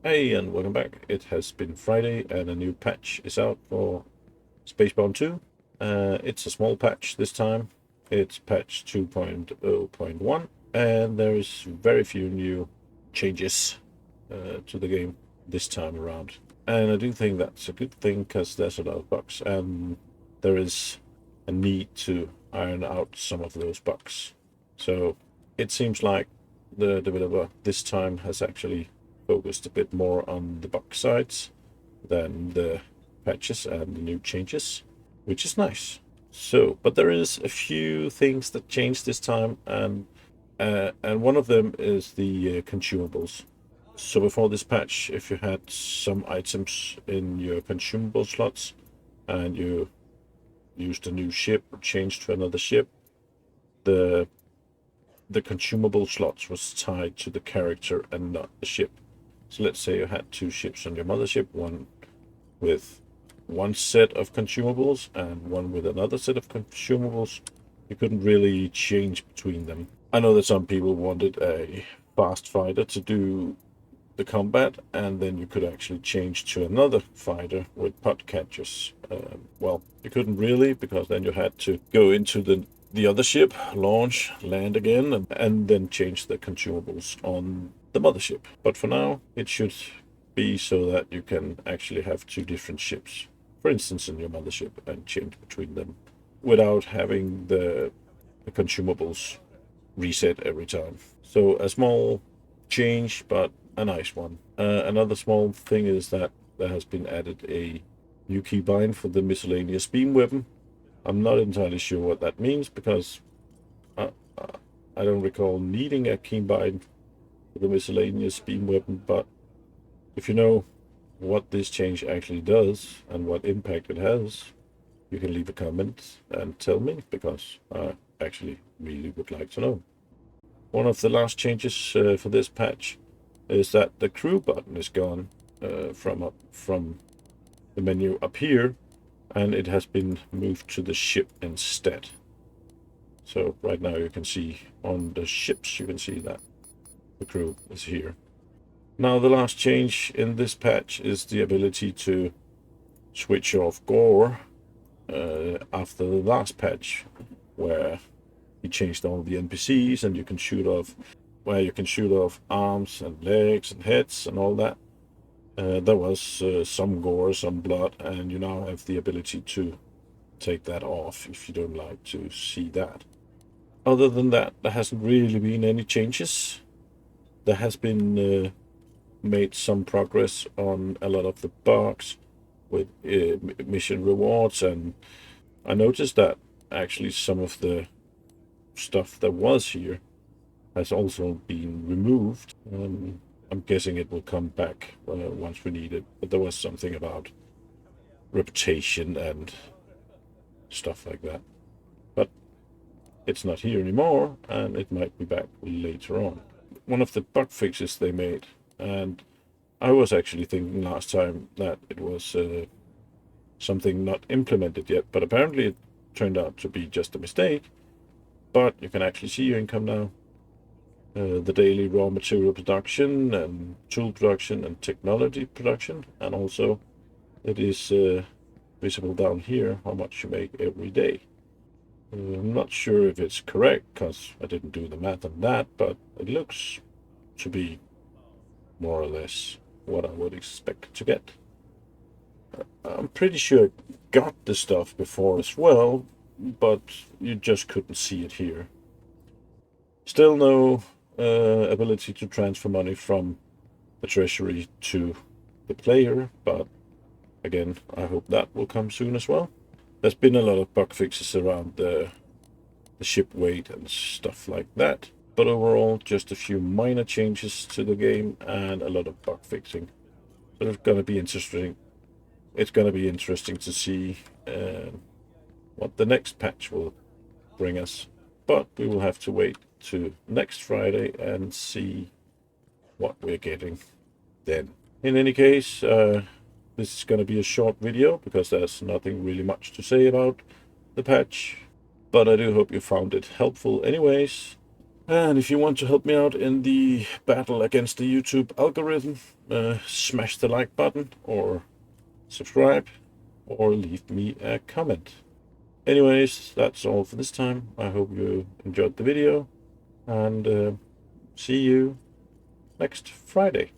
Hey, and welcome back. It has been Friday, and a new patch is out for Spacebourne 2. It's a small patch this time. It's patch 2.0.1, and there is very few new changes to the game this time around. And I do think that's a good thing because there's a lot of bugs, and there is a need to iron out some of those bugs. So it seems like the developer this time has actually focused a bit more on the bug sides than the patches and the new changes, which is nice. So, but there is a few things that changed this time, and one of them is the consumables. So before this patch, if you had some items in your consumable slots and you used a new ship or changed to another ship, the the consumable slots was tied to the character and not the ship. So let's say you had two ships on your mothership, one with one set of consumables and one with another set of consumables. You couldn't really change between them. I know that some people wanted a fast fighter to do the combat, and then you could actually change to another fighter with pod catchers. Well, you couldn't really, because then you had to go into the other ship, launch, land again, and then change the consumables on the mothership. But for now, it should be so that you can actually have two different ships, for instance, in your mothership, and change between them without having the consumables reset every time. So a small change, but a nice one. Another small thing is that there has been added a new keybind for the Miscellaneous beam weapon. I'm not entirely sure what that means because I, I don't recall needing a keybind for the Miscellaneous beam weapon, but if you know what this change actually does and what impact it has, you can leave a comment and tell me, because I actually really would like to know. One of the last changes for this patch is that the crew button is gone from the menu up here, and it has been moved to the ship instead. So right now you can see on the ships, you can see that the crew is here. Now the last change in this patch is the ability to switch off Gore after the last patch, where he changed all the NPCs and you can shoot off, where you can shoot off arms and legs and heads and all that. There was some gore, some blood, and you now have the ability to take that off if you don't like to see that. Other than that, there hasn't really been any changes. There has been made some progress on a lot of the bugs with mission rewards, and I noticed that actually some of the stuff that was here has also been removed. I'm guessing it will come back once we need it, but there was something about reputation and stuff like that. But it's not here anymore, and it might be back later on. One of the bug fixes they made, and I was actually thinking last time that it was something not implemented yet, but apparently it turned out to be just a mistake. But you can actually see your income now. The daily raw material production and tool production and technology production, and also it is visible down here how much you make every day. I'm not sure if it's correct because I didn't do the math on that, but it looks to be more or less what I would expect to get. I'm pretty sure I got the stuff before as well, but you just couldn't see it here. Still no ability to transfer money from the treasury to the player, but again, I hope that will come soon as well. There's been a lot of bug fixes around the ship weight and stuff like that, but overall just a few minor changes to the game and a lot of bug fixing. So it's going to be interesting. It's going to be interesting to see what the next patch will bring us, but we will have to wait to next Friday and see what we're getting then. In any case, this is going to be a short video because there's nothing really much to say about the patch, but I do hope you found it helpful anyways. And if you want to help me out in the battle against the YouTube algorithm, smash the like button or subscribe or leave me a comment. Anyways, that's all for this time. I hope you enjoyed the video, and see you next Friday.